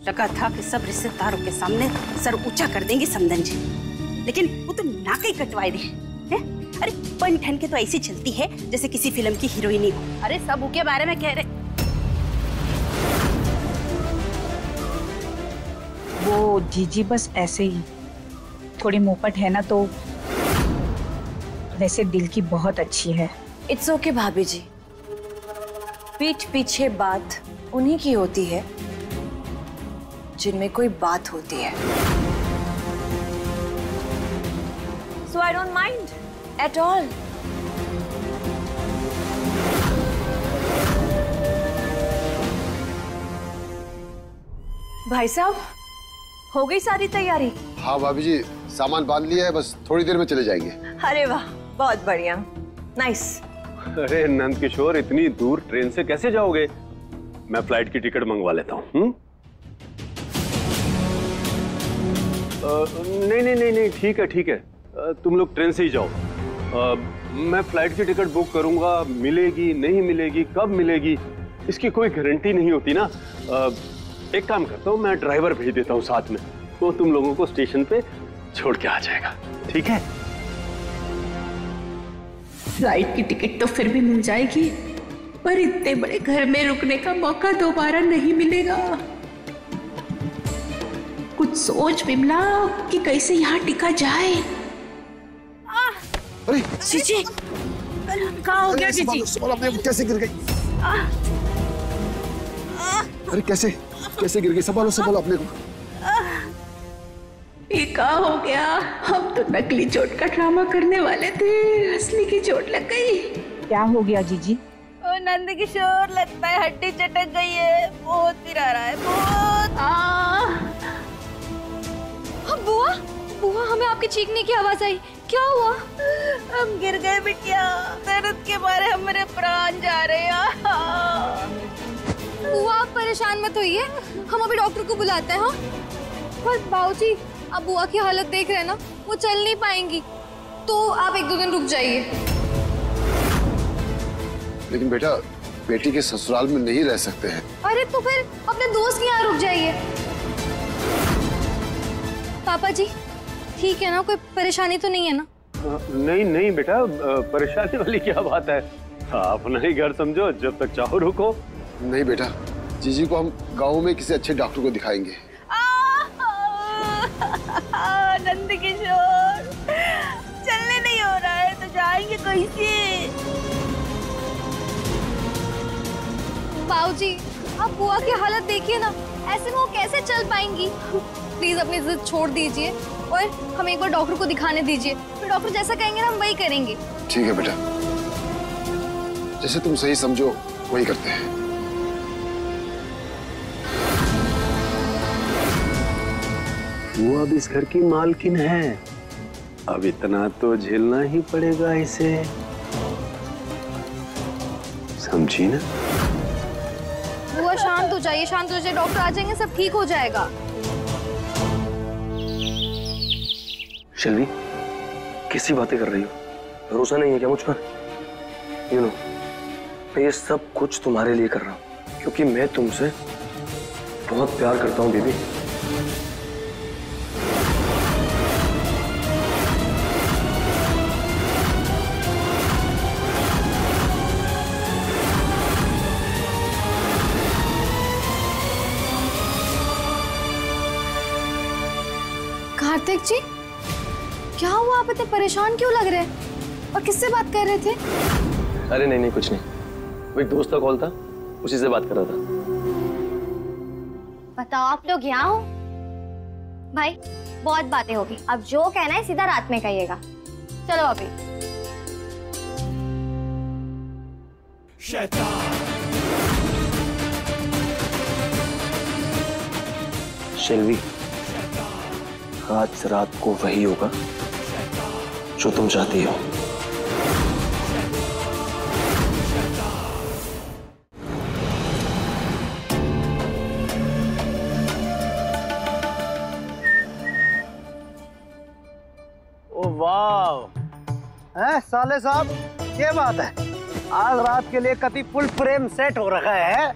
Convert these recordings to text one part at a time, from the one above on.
लगा था कि सब रिश्तेदारों के सामने सर ऊंचा कर देंगे समधन जी, लेकिन वो तो नाक ही कटवाए दे हैं। अरे बन ठन के तो ऐसी चलती है जैसे किसी फिल्म की हीरोइनी हो। अरे सब उनके बारे में कह रहे। वो जीजी बस ऐसे ही थोड़ी मुंहपट है ना, तो वैसे दिल की बहुत अच्छी है। इट्स ओके भाभी जी, पीठ पीछे बात उन्हीं की होती है जिनमें कोई बात होती है। So I don't mind at all. भाई साहब, हो गई सारी तैयारी? हाँ भाभी जी, सामान बांध लिया है, बस थोड़ी देर में चले जाएंगे। अरे वाह, बहुत बढ़िया, नाइस। अरे नंद किशोर, इतनी दूर ट्रेन से कैसे जाओगे? मैं फ्लाइट की टिकट मंगवा लेता हूँ। नहीं, ठीक है, तुम लोग ट्रेन से ही जाओ। मैं फ्लाइट की टिकट बुक करूंगा, मिलेगी नहीं मिलेगी, कब मिलेगी, इसकी कोई गारंटी नहीं होती ना। एक काम करता हूँ, मैं ड्राइवर भेज देता हूँ साथ में, वो तुम लोगों को स्टेशन पे छोड़ के आ जाएगा, ठीक है? फ्लाइट की टिकट तो फिर भी मिल जाएगी, पर इतने बड़े घर में रुकने का मौका दोबारा नहीं मिलेगा। कुछ सोच विमला कि कैसे यहाँ टिका जाए। अरे जीजी, क्या हो गया जीजी? कैसे गिर गई? अरे कैसे गिर गई? संभालो अपने को। ये क्या हो गया? हम तो नकली चोट का ड्रामा करने वाले थे, असली की चोट लग गई। क्या हो गया जीजी? नंद किशोर, लगता है हड्डी चटक गई है, बहुत पिरा रहा है, बहुत। बुआ, हमें आपके चीखने की आवाज आई, क्या हुआ? हम गिर गए बिटिया, दर्द के मारे हमारे प्राण जा रहे हैं। बुआ आप परेशान मत होइए, हम अभी डॉक्टर को बुलाते हैं। हाँ, पर बाबूजी अब बुआ की हालत देख रहे हैं ना, वो चल नहीं पाएंगी, तो आप 1-2 दिन रुक जाइए। लेकिन बेटा, बेटी के ससुराल में नहीं रह सकते हैं। अरे तो फिर अपने दोस्त के यहाँ रुक जाइए। पापा जी ठीक है ना, कोई परेशानी तो नहीं है ना? नहीं बेटा, परेशानी वाली क्या बात है, अपना ही घर समझो, जब तक चाहो रुको। नहीं बेटा, जीजी को हम गाँव में किसी अच्छे डॉक्टर को दिखाएंगे। नंद किशोर, चलने नहीं हो रहा है तो जाएंगे कैसे? बाबूजी आप बुआ की हालत देखिए ना, ऐसे में वो कैसे चल पाएंगी? प्लीज अपनी जिद छोड़ दीजिए और हम एक बार डॉक्टर को दिखाने दीजिए, फिर डॉक्टर जैसा कहेंगे ना हम वही करेंगे। ठीक है बेटा, जैसे तुम सही समझो वही करते हैं। वो अब इस घर की मालकिन है, अब इतना तो झेलना ही पड़ेगा इसे, समझी ना? बुआ शांत हो जाइए, डॉक्टर आ जाएंगे, सब ठीक हो जाएगा। शैलवी, कैसी बातें कर रही हो? भरोसा नहीं है क्या मुझ पर? यू नो, मैं ये सब कुछ तुम्हारे लिए कर रहा हूँ, क्योंकि मैं तुमसे बहुत प्यार करता हूँ बेबी। कार्तिक जी क्या हुआ, आप इतने परेशान क्यों लग रहे हैं और किससे बात कर रहे थे? अरे नहीं कुछ नहीं, वो एक दोस्त का कॉल था, उसी से बात कर रहा था। बताओ आप लोग यहाँ हो? भाई बहुत बातें होगी, अब जो कहना है सीधा रात में कहिएगा। चलो अभी। शैलवी, आज रात को वही होगा जो तुम चाहती हो। ओ वाह, हैं साले साहब, क्या बात है? आज रात के लिए कति फुल फ्रेम सेट हो रखा है।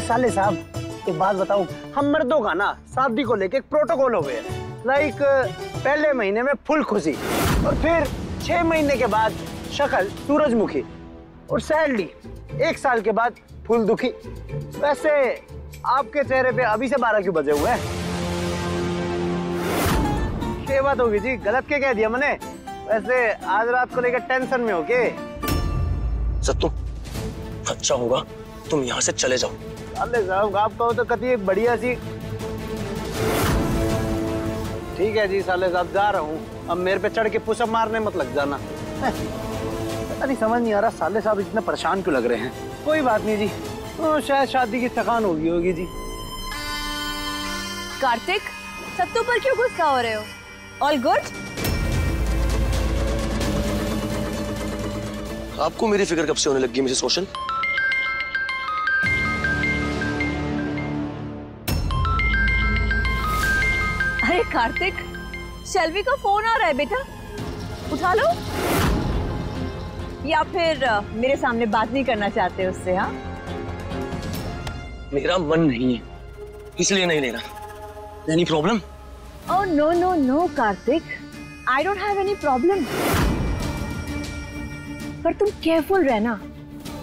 साले साहब, एक बात बताऊं, हम मर्दों का ना शादी को लेके एक प्रोटोकॉल हो गया है। लाइक पहले महीने में फुल खुशी, और फिर 6 महीने के बाद शक्ल सूरजमुखी, और सैलरी 1 साल के बाद फुल दुखी। वैसे आपके चेहरे पे अभी से 12 क्यों बजे हुए हैं? ये बात होगी जी, गलत क्या कह दिया मैंने? वैसे आज रात को लेकर टेंशन में हो के? सत्तू, अच्छा होगा तुम यहाँ से चले जाओ। अल्ले साहब, आप कहो तो कति एक बढ़िया सी। ठीक है जी साले साहब, जा रहा हूँ। अब मेरे पे चढ़ के पुशअप मारने मत लग जाना। पता नहीं, समझ नहीं आ रहा साले साहब इतने परेशान क्यों लग रहे हैं। कोई बात नहीं जी, शायद शादी की थकान होगी जी। कार्तिक, सत्तू पर क्यों गुस्सा हो रहे हो? All good? आपको मेरी फिक्र कब से होने लगी मिसेस कौशल? अरे कार्तिक, शेल्वी का फोन आ रहा है बेटा, उठा लो। या फिर मेरे सामने बात नहीं करना चाहते उससे? हाँ, मेरा मन नहीं है, इसलिए नहीं ले रहा। Any problem? Oh no no no Kartik, I don't have any problem. पर तुम केयरफुल रहना,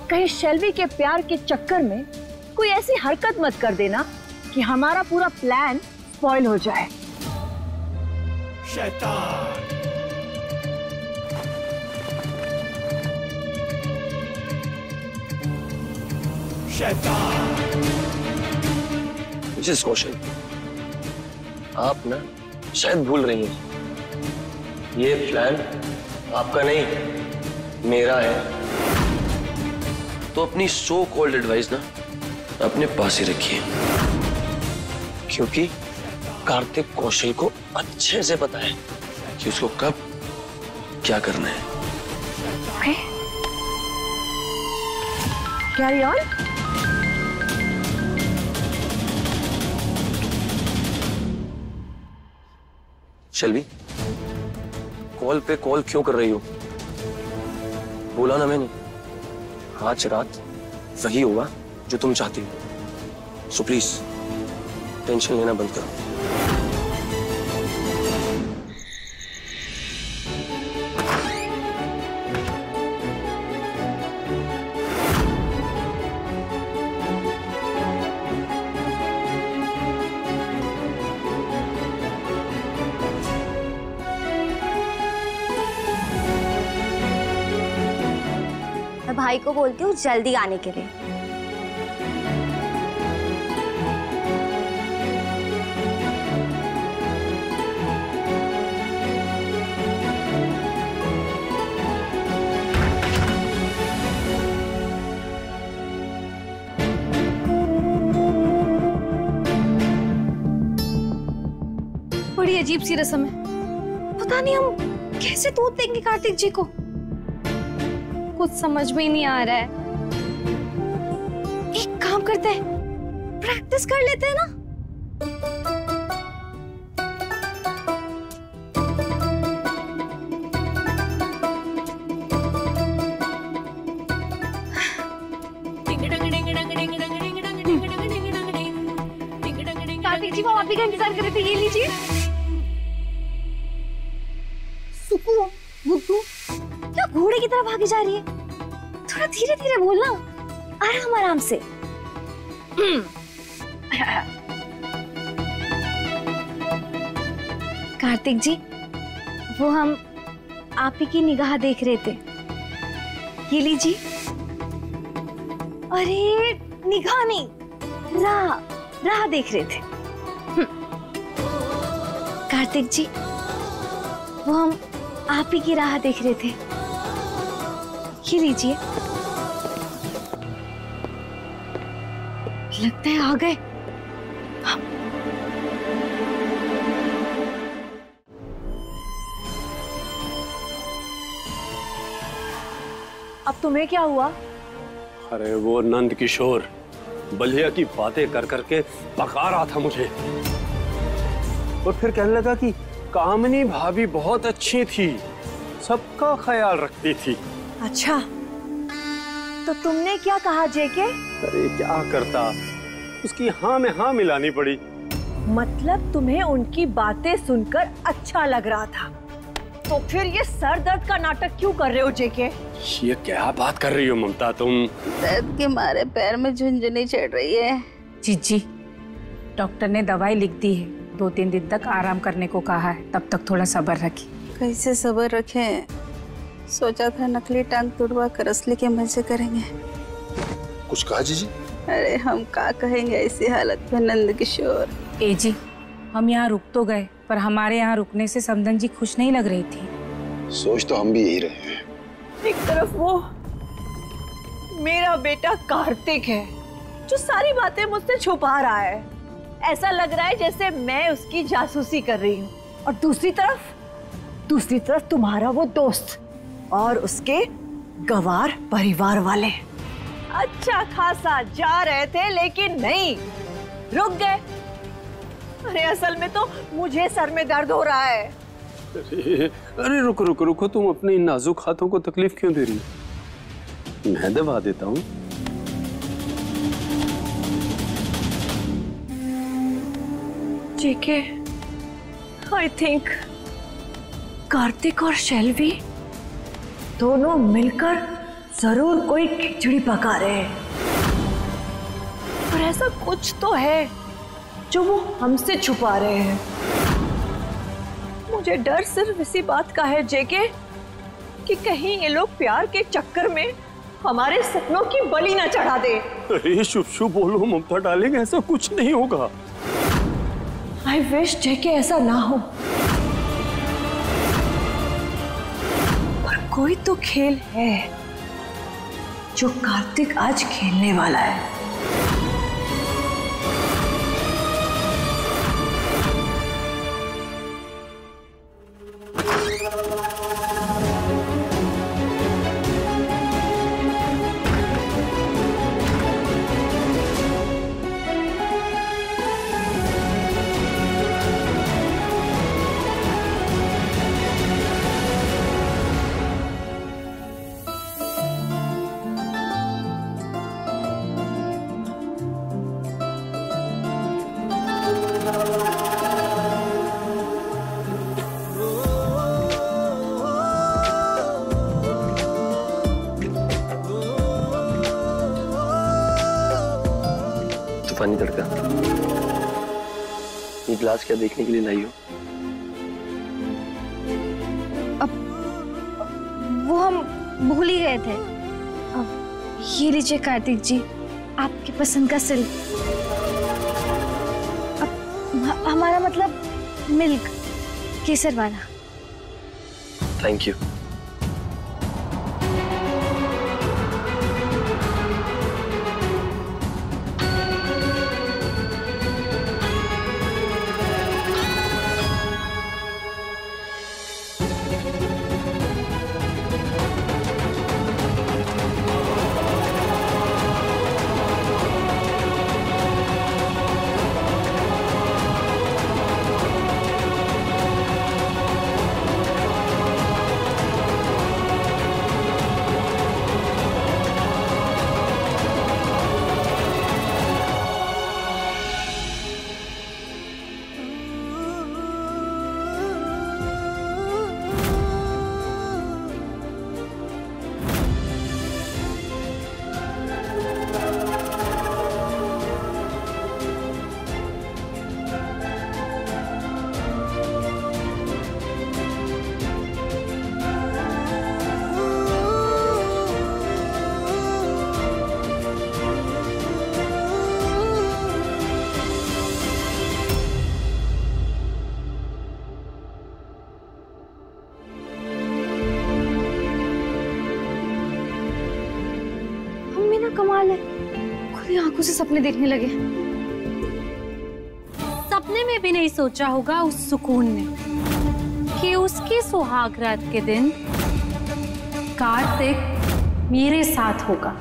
कहीं शेल्वी के प्यार के चक्कर में कोई ऐसी हरकत मत कर देना कि हमारा पूरा प्लान स्पॉइल हो जाए। शैतान। शैतान। मिसेस कौशल, आप ना शायद भूल रही हैं, ये प्लान आपका नहीं मेरा है। तो अपनी सो कॉल्ड एडवाइस ना अपने पास ही रखिए, क्योंकि कार्तिक कौशल को अच्छे से पता है कि उसको कब क्या करना है। Okay. Carry on. शेल्वी, कॉल पे कॉल क्यों कर रही हो? बोला ना मैंने, आज रात वही होगा जो तुम चाहती हो। सो प्लीज टेंशन लेना बंद करो। मैं भाई को बोलती हूँ जल्दी आने के लिए। बड़ी अजीब सी रस्म है, पता नहीं हम कैसे दूध देंगे कार्तिक जी को, कुछ समझ में ही नहीं आ रहा है। एक काम करते हैं, प्रैक्टिस कर लेते हैं ना। कार्तिक जी, वो आप ही का इंतजार कर रहे थे, ये लीजिए। सुकू, बुद्धू, क्या घोड़े की तरह भागी जा रही है? थोड़ा धीरे धीरे बोलना, आराम आराम से। कार्तिक जी, वो हम आप ही की निगाह देख रहे थे, ये लीजिए। अरे निगाह नहीं, राह देख रहे थे। कार्तिक जी, वो हम आप ही की राह देख रहे थे, ये लीजिए। लगता है आ गए। अब तुम्हें क्या हुआ? अरे वो नंद किशोर बलिया की बातें कर करके पका रहा था मुझे, और फिर कहने लगा कि कामनी भाभी बहुत अच्छी थी, सबका ख्याल रखती थी। अच्छा, तो तुमने क्या कहा जेके? अरे क्या करता, उसकी हाँ में हाँ मिलानी पड़ी। मतलब तुम्हें उनकी बातें सुनकर अच्छा लग रहा था, तो फिर ये सर दर्द का नाटक क्यों कर रहे हो जेके? ये क्या बात कर रही हो ममता तुम? दर्द के मारे पैर में झुनझुनी चढ़ रही है। जीजी, डॉक्टर ने दवाई लिख दी है, 2-3 दिन तक आराम करने को कहा है, तब तक थोड़ा सब्र रखिए। कैसे सब्र रखें? सोचा था नकली टांग तुड़वा कर असली के मजे करेंगे। कुछ कहा जीजी? अरे हम क्या कहेंगे ऐसी हालत में नंद किशोर। ए जी, हम यहाँ रुक तो गए, पर हमारे यहाँ रुकने से समदन जी खुश नहीं लग रही थी। सोच तो हम भी यही रहे हैं। एक तरफ वो मेरा बेटा कार्तिक है जो सारी बातें मुझसे छुपा रहा है, ऐसा लग रहा है जैसे मैं उसकी जासूसी कर रही हूँ, और दूसरी तरफ तुम्हारा वो दोस्त और उसके गवार परिवार वाले अच्छा खासा जा रहे थे, लेकिन नहीं, रुक गए। अरे असल में तो मुझे सर में दर्द हो रहा है। अरे रुको, तुम अपने इन नाजुक हाथों को तकलीफ क्यों दे रही हो? मैं दबा देता हूँ। जेके, आई थिंक कार्तिक और शेल्वी दोनों मिलकर जरूर कोई खिचड़ी पका रहे हैं, और ऐसा कुछ तो है जो वो हमसे छुपा रहे हैं। मुझे डर सिर्फ इसी बात का है जेके कि कहीं ये लोग प्यार के चक्कर में हमारे सपनों की बलि न चढ़ा दे। अरे शुभ बोलो ममता डार्लिंग, ऐसा कुछ नहीं होगा। आई विश जेके ऐसा ना हो, पर कोई तो खेल है जो कार्तिक आज खेलने वाला है। तूफानी तड़का, ये गिलास क्या देखने के लिए लाई हो? वो हम भूल ही गए थे। ये लीजिए कार्तिक जी, आपकी पसंद का सिल्क। हमारा मतलब मिल्क केसर वाला। Thank you. कमाल है, खुली आंखों से सपने देखने लगे। सपने में भी नहीं सोचा होगा उस सुकून ने कि उसकी सुहाग रात के दिन कार्तिक मेरे साथ होगा।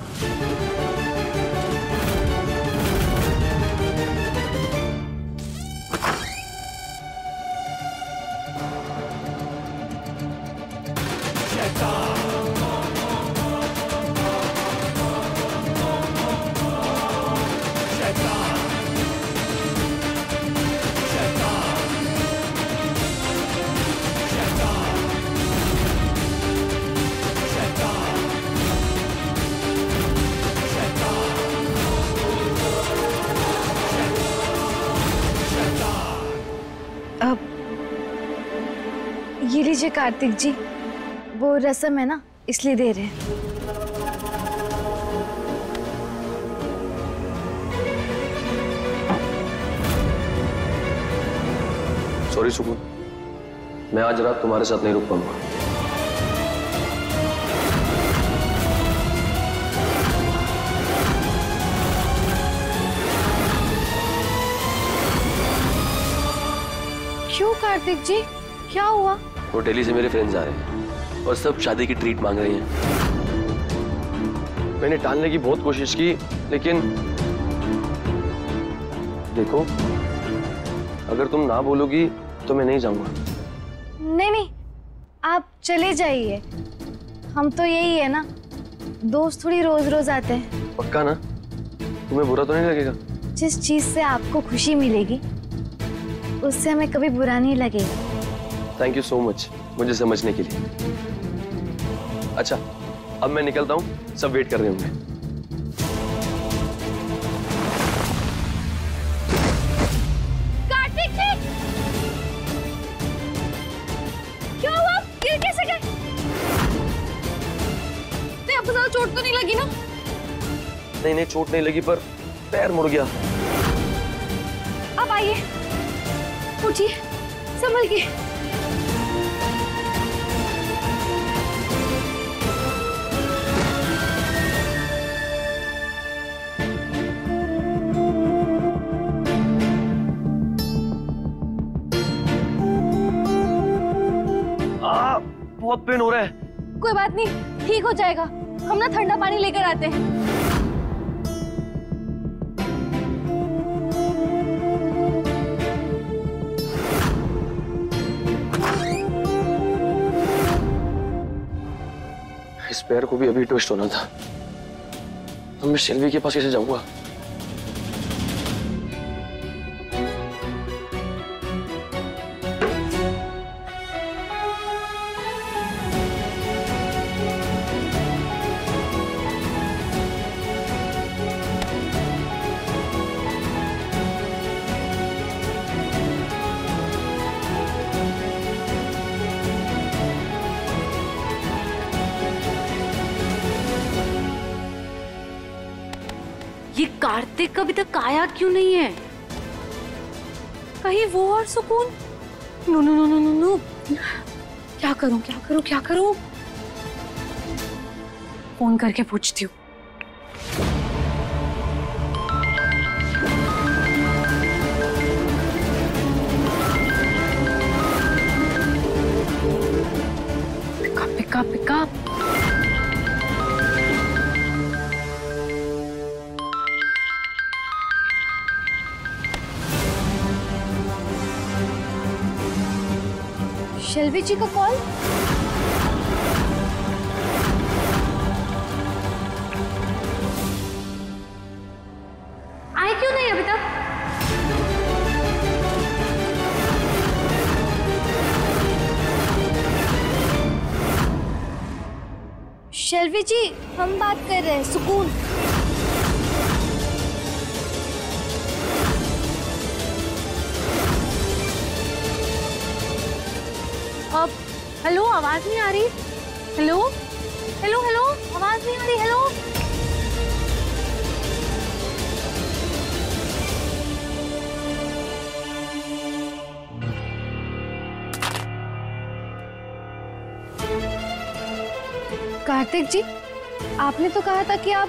शैतान लीजिए कार्तिक जी, वो रस्म है ना, इसलिए दे रहे हैं। सॉरी सुकून, मैं आज रात तुम्हारे साथ नहीं रुक पाऊंगा। क्यों कार्तिक जी, क्या हुआ? वो दिल्ली से मेरे फ्रेंड्स आ रहे हैं और सब शादी की ट्रीट मांग रही हैं। मैंने टालने की बहुत कोशिश की, लेकिन देखो, अगर तुम ना बोलोगी तो मैं नहीं जाऊंगा। नहीं नहीं, आप चले जाइए। हम तो यही है ना, दोस्त थोड़ी रोज रोज आते हैं। पक्का ना? तुम्हें बुरा तो नहीं लगेगा? जिस चीज से आपको खुशी मिलेगी उससे हमें कभी बुरा नहीं लगेगा। थैंक यू सो मच मुझे समझने के लिए। अच्छा, अब मैं निकलता हूँ, सब वेट कर रहे होंगे। कार्तिक जी, क्या हुआ? गिर कैसे गए? तो आपको ज्यादा चोट तो नहीं लगी ना? नहीं नहीं, चोट नहीं लगी, पर पैर मुड़ गया। अब आइए, उठिए, संभल के। बहुत पेन हो रहा है। कोई बात नहीं, ठीक हो जाएगा। हम ना ठंडा पानी लेकर आते हैं। इस पैर को भी अभी ट्विस्ट होना था, तो मैं शेल्वी के पास कैसे जाऊंगा? ये कार्तिक अभी तक आया क्यों नहीं है? कहीं वो और सुकून? No no no no no no, क्या करूं क्या करूं क्या करूं? फोन करके पूछती हूँ। Pick up pick up pick up. Shelvi ji का कॉल। आए क्यों नहीं अभी तक? शेल्वी जी, हम बात कर रहे हैं, सुकून। अब हेलो, आवाज नहीं आ रही। हेलो हेलो हेलो, आवाज नहीं आ रही। हेलो, कार्तिक जी, आपने तो कहा था कि आप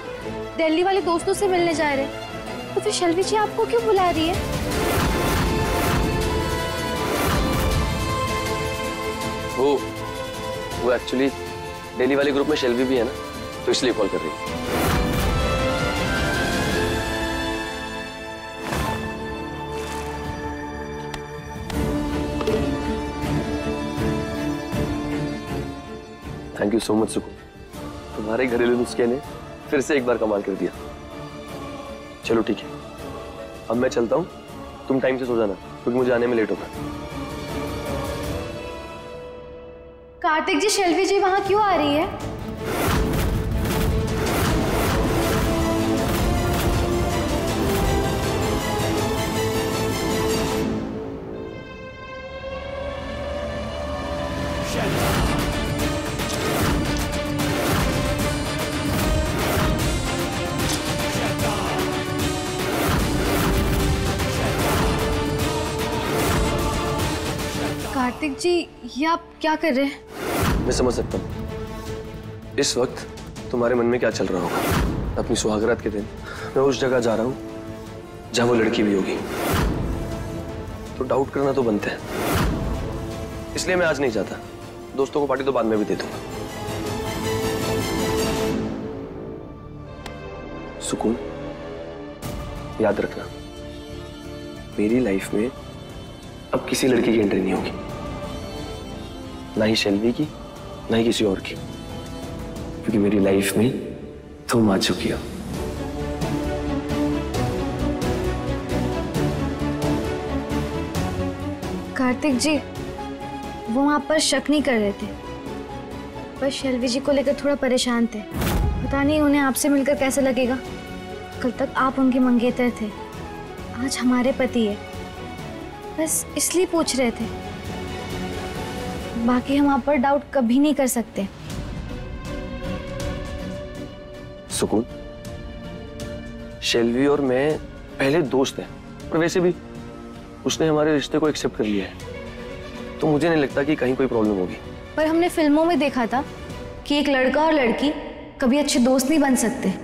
दिल्ली वाले दोस्तों से मिलने जा रहे हैं, तो फिर शेल्वी जी आपको क्यों बुला रही है? वो एक्चुअली दिल्ली वाले ग्रुप में शेल्वी भी है ना, तो इसलिए कॉल कर रही है। थैंक यू सो मच सुकू, तुम्हारे घरेलू नुस्खे ने फिर से एक बार कमाल कर दिया। चलो ठीक है, अब मैं चलता हूँ, तुम टाइम से सो जाना क्योंकि मुझे आने में लेट होगा। कार्तिक जी, शेल्वी जी वहां क्यों आ रही है? कार्तिक जी, ये आप क्या कर रहे हैं? मैं समझ सकता हूँ इस वक्त तुम्हारे मन में क्या चल रहा होगा। अपनी सुहागरात के दिन मैं उस जगह जा रहा हूँ जहाँ वो लड़की भी होगी, तो डाउट करना तो बनता है। इसलिए मैं आज नहीं जाता। दोस्तों को पार्टी तो बाद में भी दे दूंगा। सुकून, याद रखना, मेरी लाइफ में अब किसी लड़की की एंट्री नहीं होगी, ना ही शेल्वी की, ना ही किसी और की, क्योंकि मेरी लाइफ में तुम आ चुकी हो। कार्तिक जी, वो आप पर शक नहीं कर रहे थे, पर शेल्वी जी को लेकर थोड़ा परेशान थे। पता नहीं उन्हें आपसे मिलकर कैसा लगेगा। कल तक आप उनके मंगेतर थे, आज हमारे पति है, बस इसलिए पूछ रहे थे। बाकी हम आप पर डाउट कभी नहीं कर सकते। सुकून, शेल्वी और मैं पहले दोस्त हैं, और वैसे भी उसने हमारे रिश्ते को एक्सेप्ट कर लिया है, तो मुझे नहीं लगता कि कहीं कोई प्रॉब्लम होगी। पर हमने फिल्मों में देखा था कि एक लड़का और लड़की कभी अच्छे दोस्त नहीं बन सकते।